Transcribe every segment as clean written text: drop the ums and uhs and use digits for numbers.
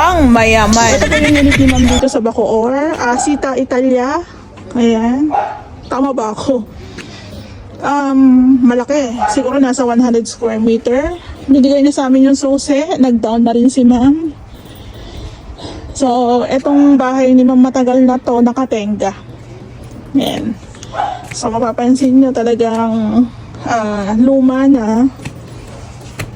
pang mayaman. Ito po yung unit ni ma'am dito sa Bacoor. Sita Italia. Ayan. Tama ba ako? Malaki. Siguro nasa 100 square meter. Binigay na sa amin yung susi. Nag-down na rin si ma'am. So, etong bahay ni ma'am matagal na to nakatenga. Ayan. So, mapapansin nyo talagang luma na.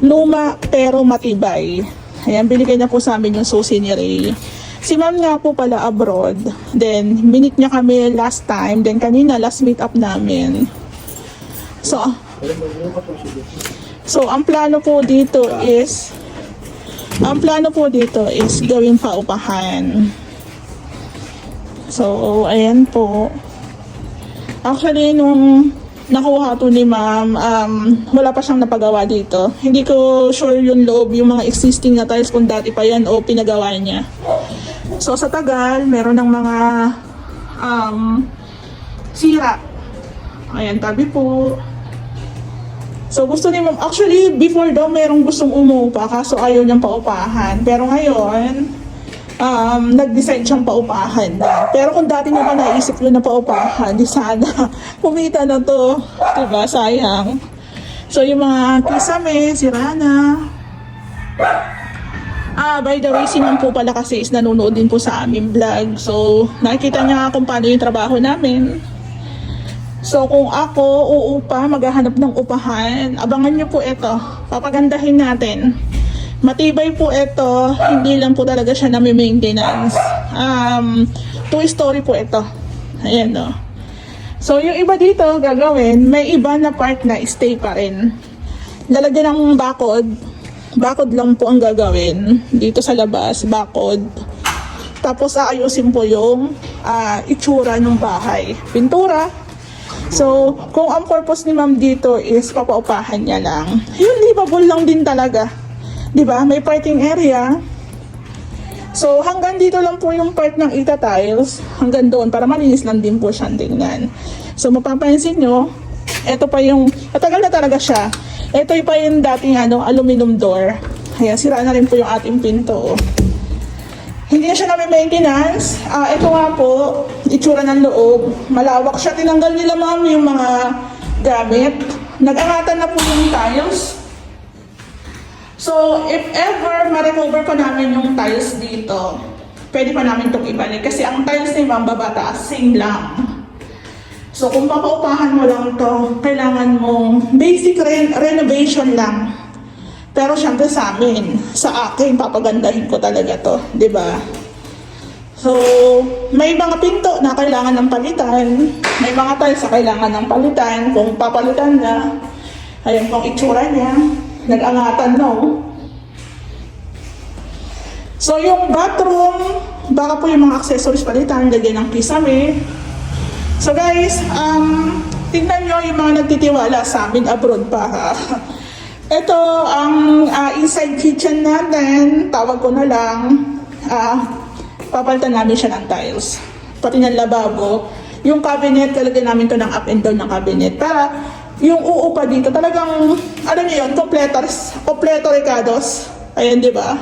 Luma pero matibay. Ayan, binigay na po sa amin yung susi ni Ray. Si ma'am nga po pala abroad. Then, minute niya kami last time. Then, kanina, last meet up namin. So, ang plano po dito is gawing paupahan. So, ayan po. Actually, nung nakuha to ni ma'am, wala pa siyang napagawa dito. Hindi ko sure yung loob, yung mga existing na tiles kung dati pa yan o pinagawa niya. So sa tagal, meron ng mga sira. Ayan, tabi po. So gusto ni ma'am, actually before daw merong gustong umupa kaso ayaw niyang paupahan. Pero ngayon, nag-decide siyang paupahan na. Pero kung dati niya pa naisip yun na paupahan, di sana pumita na to. Diba? Sayang. So yung mga kisame, sira na. By the way, si ma'am po pala kasi is nanonood din po sa aming vlog. So, nakikita niya kung paano yung trabaho namin. So, kung ako uupa, maghahanap ng upahan, abangan niyo po ito. Papagandahin natin. Matibay po ito. Hindi lang po talaga siya nami-maintenance. 2-story po ito. Ayan o. So, yung iba dito gagawin, may iba na part na stay pa rin. Lalagyan ng bakod. Bakod lang po ang gagawin dito sa labas, bakod. Tapos aayusin po yung itsura ng bahay. Pintura. So, kung ang purpose ni ma'am dito is papaupahan niya lang, yung livable lang din talaga. Diba? May parking area. So, hanggang dito lang po yung part ng Ita tiles. Hanggang doon, para malinis lang din po siyang tingnan. So, mapapansin nyo, ito pa yung, matagal na talaga siya. Ito pa yung dating aluminum door. Ayan, sira na rin po yung ating pinto. Hindi na siya na-maintenance. Ito nga po, itsura ng loob. Malawak siya. Tinanggal nila ma'am yung mga gamit. Nag-angatan na po yung tiles. So, if ever ma-recover pa namin yung tiles dito, pwede pa namin itong ibalik. Kasi ang tiles ni ma'am babataas, same lang. So, kung papaupahan mo lang to, kailangan mong basic renovation lang. Pero syempre sa amin, sa akin, papagandahin ko talaga to, di ba? So, may mga pinto na kailangan ng palitan, may mga tiles na kailangan ng palitan, kung papalitan na, ayun pong itsura niya, nag-angatan no. So, yung bathroom, baka po yung mga accessories palitan, lagyan ng kisame. So guys, tingnan nyo yung mga nagtitiwala sa amin abroad pa ha. Ito ang inside kitchen natin, tawag ko na lang, papalitan namin siya ng tiles. Pati ng lababo. Yung cabinet, talagyan namin to ng up and down ng cabinet. Para yung uupa dito, talagang, ano nyo yun, kompleto recados. Ayan, di ba?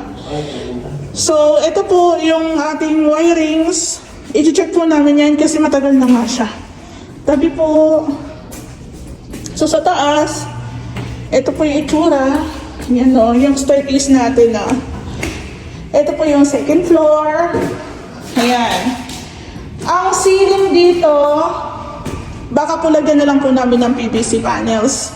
So, ito po yung ating wirings. I-check po namin yan kasi matagal na nga siya. Tabi po. So sa taas, ito po yung itsura. Yan o, yung staircase natin na. Ito po yung second floor. Ayan. Ang ceiling dito, baka po lagyan na lang po namin ng PVC panels.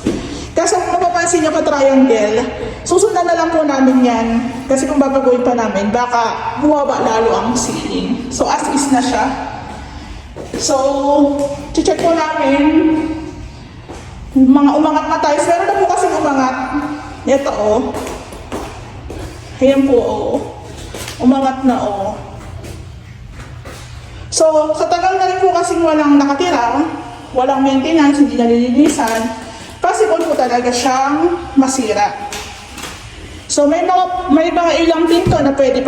Kasi kung mapapansin nyo ka-triangle, susundan na lang po namin yan. Kasi kung babaguhin pa namin, baka buwaba lalo ang ceiling. So as is na siya. So, check po namin mga umangat na tiles. Meron na po kasi umangat. Ito o. Ayan po o. Umangat na o. So, sa tagal na rin po kasi walang nakatira, walang maintenance, hindi nalilinisan, possible po talaga siyang masira. So may mga ilang pinto na pwede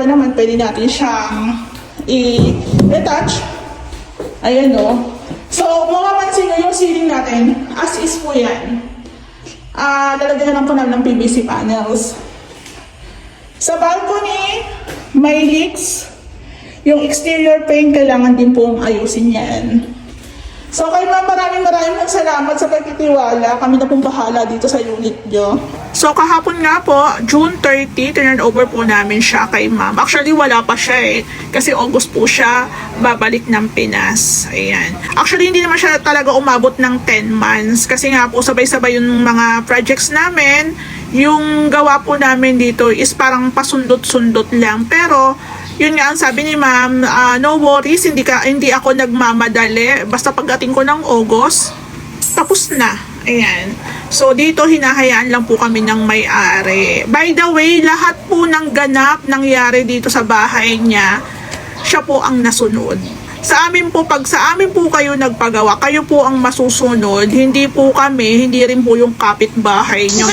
natin siyang i-retouch. Ayan o. So mapapansin nyo yung ceiling natin, as is po yan. Lalagyan na lang po namin ng PVC panels. Sa balcony, may leaks. Yung exterior paint, kailangan din pong ayusin yan. So kay ma'am, maraming salamat sa pagtitiwala. Kami na pong bahala dito sa unit nyo. So kahapon nga po, June 30, turn over po namin siya kay ma'am. Actually wala pa siya eh. Kasi August po siya babalik ng Pinas. Ayan. Actually hindi naman siya talaga umabot ng 10 months. Kasi nga po sabay-sabay yung mga projects namin. Yung gawa po namin dito is parang pasundot-sundot lang. Pero yun nga ang sabi ni ma'am, no worries, hindi ako nagmamadali. Basta pagdating ko ng August, tapos na. Ayan. So, dito hinahayaan lang po kami ng may-ari. By the way, lahat po ng ganap nangyari dito sa bahay niya, siya po ang nasunod. Sa amin po, pag sa amin po kayo nagpagawa, kayo po ang masusunod. Hindi po kami, hindi rin po yung kapitbahay nyo.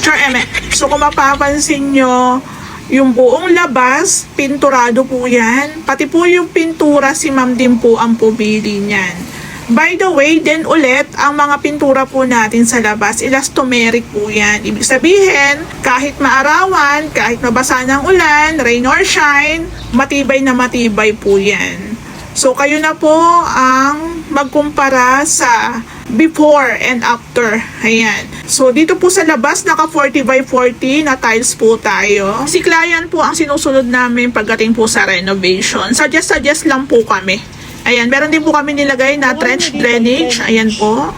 So, kung mapapansin nyo, yung buong labas, pinturado po yan. Pati po yung pintura, si ma'am din po ang pumili niyan. By the way, then ulit, ang mga pintura po natin sa labas, elastomeric po yan. Ibig sabihin, kahit maarawan, kahit mabasa ng ulan, rain or shine, matibay na matibay po yan. So, kayo na po ang magkumpara sa before and after. Ayan. So, dito po sa labas, naka 40 by 40 na tiles po tayo. Si client po ang sinusunod namin pagdating po sa renovation. Suggest lang po kami. Ayan. Meron din po kami nilagay na trench drainage. Ayan po.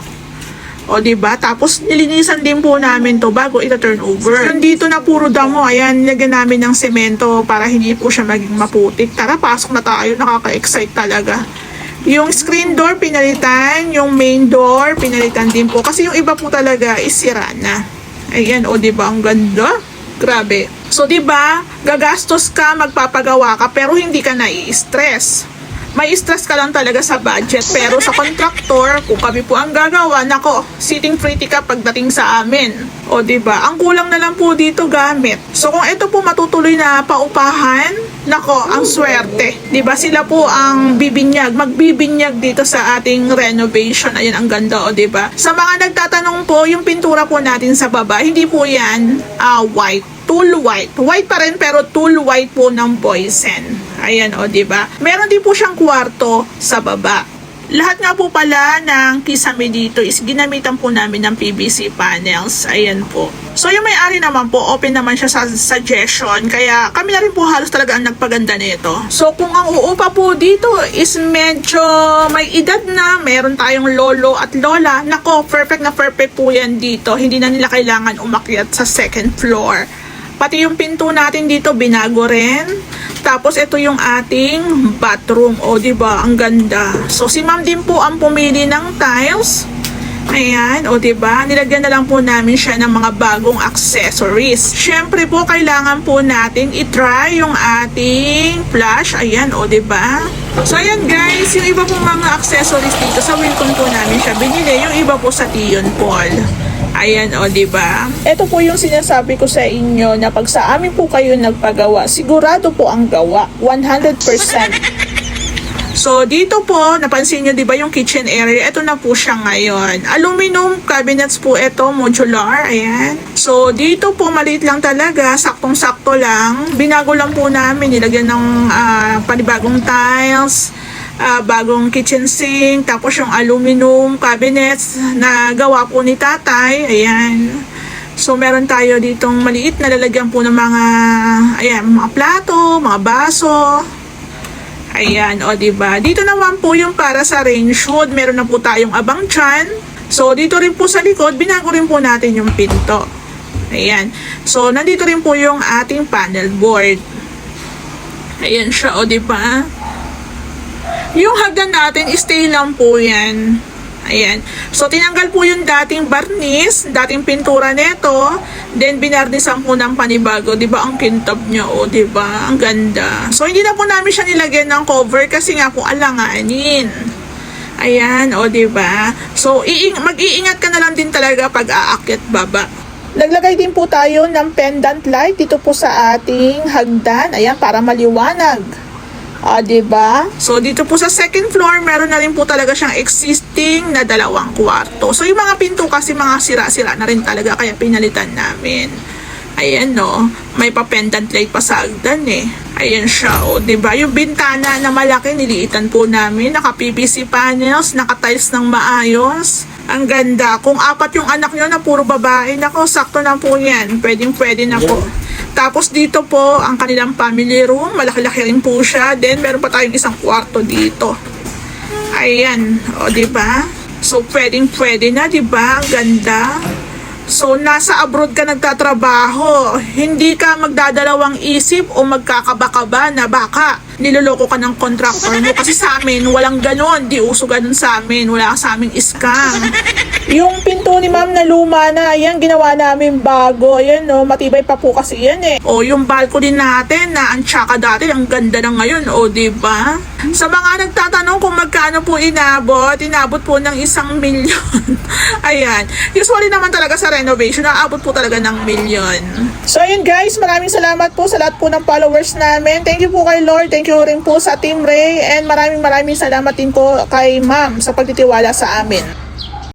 O, diba? Tapos, nilinisan din po namin to bago ito turn over. Dito na puro damo. Ayan, nilagyan namin ng semento para hindi po siya maging maputik. Tara, pasok na tayo. Nakaka-excite talaga. Yung screen door, pinalitan. Yung main door, pinalitan din po. Kasi yung iba po talaga is sira na. Ayan, o, diba? Ang ganda. Grabe. So, diba? Gagastos ka, magpapagawa ka, pero hindi ka nai-stress. May stress ka lang talaga sa budget. Pero sa contractor, kung kami po ang gagawa, nako, sitting pretty ka pagdating sa amin. O, diba? Ang kulang na lang po dito gamit. So, kung ito po matutuloy na paupahan, nako, ang swerte. Diba? Sila po ang magbibinyag dito sa ating renovation. Ayan, ang ganda, o, diba? Sa mga nagtatanong po, yung pintura po natin sa baba, hindi po yan white. Tool white. White pa rin, pero tool white po ng Boysen. Ayan, o, diba? Meron din po siyang kwarto sa baba. Lahat nga po pala ng kisame dito is ginamitan po namin ng PVC panels. Ayan po. So, yung may-ari naman po, open naman siya sa suggestion. Kaya kami na rin po halos talaga ang nagpaganda nito. So, kung ang uupa po dito is medyo may edad na, meron tayong lolo at lola, nako, perfect na perfect po yan dito. Hindi na nila kailangan umakyat sa second floor. Pati yung pinto natin dito, binago rin. Tapos, ito yung ating bathroom. O, diba? Ang ganda. So, si ma'am din po ang pumili ng tiles. Ayan. O, diba? Nilagyan na lang po namin siya ng mga bagong accessories. Siyempre po, kailangan po natin i-try yung ating flash. Ayan. O, diba? So, ayan guys. Yung iba pong mga accessories dito, sa Wilcon po namin siya binili. Yung iba po sa Tion Paul. Ayan, o, diba? Ito po yung sinasabi ko sa inyo na pag sa amin po kayo nagpagawa, sigurado po ang gawa. 100%. So, dito po, napansin nyo, diba, yung kitchen area, ito na po siya ngayon. Aluminum cabinets po ito, modular, ayan. So, dito po, maliit lang talaga, saktong-sakto lang. Binago lang po namin, nilagyan ng panibagong tiles, bagong kitchen sink, tapos yung aluminum cabinets na gawa po ni tatay, ayan. So, meron tayo ditong maliit na lalagyan po ng mga, ayan, mga plato, mga baso. Ayan, o, diba? Dito naman po yung para sa range hood, meron na po tayong abang tiyan. So, dito rin po sa likod, binago rin po natin yung pinto. Ayan. So, nandito rin po yung ating panel board. Ayan siya, o, diba? Yung hagdan natin, stay lang po yan. Ayan. So, tinanggal po yung dating barnis, dating pintura nito. Then, binarnisan po ng panibago. Diba, ang kintab niya, o, diba? Ang ganda. So, hindi na po namin siya nilagyan ng cover kasi nga po alanganin. Ayan, o, diba? So, mag-iingat ka na lang din talaga pag aakyat baba. Naglagay din po tayo ng pendant light dito po sa ating hagdan. Ayan, para maliwanag. Diba? So, dito po sa second floor, meron na rin po talaga siyang existing na 2 kwarto. So, yung mga pinto kasi mga sira-sira na rin talaga, kaya pinalitan namin. Ayan no, may pa-pendant light pa sa hagdan eh. Ayan siya o, diba? Yung bintana na malaki, niliitan po namin. Naka-PVC panels, naka-tiles ng maayos. Ang ganda. Kung 4 yung anak nyo na puro babae, nako, sakto na po yan. Pwedeng-pwede na po. Tapos dito po, ang kanilang family room. Malaki-laki rin po siya. Then, meron pa tayong isang kwarto dito. Ayan. O, diba? So, pwedeng-pwede na, diba? Ang ganda. So, nasa abroad ka nagtatrabaho, hindi ka magdadalawang isip o magkakaba-kaba na baka niloloko ka ng contractor mo. Kasi sa amin, walang ganon. Di uso ganon sa amin. Wala sa aming scam. Yung pinto ni ma'am na luma na, ayan, ginawa namin bago. Ayan, no, matibay pa po kasi yan eh. O, yung balcony natin na ang tsaka dati, ang ganda na ngayon. O, diba? Sa mga nagtatanong kung magkano po inabot po ng 1 milyon. Ayan. Usually naman talaga sa renovation, naabot po talaga ng milyon. So, ayun guys, maraming salamat po sa lahat po ng followers namin. Thank you po kay Lord. Thank you rin po sa Team Ray. And maraming salamat din po kay ma'am sa pagtitiwala sa amin.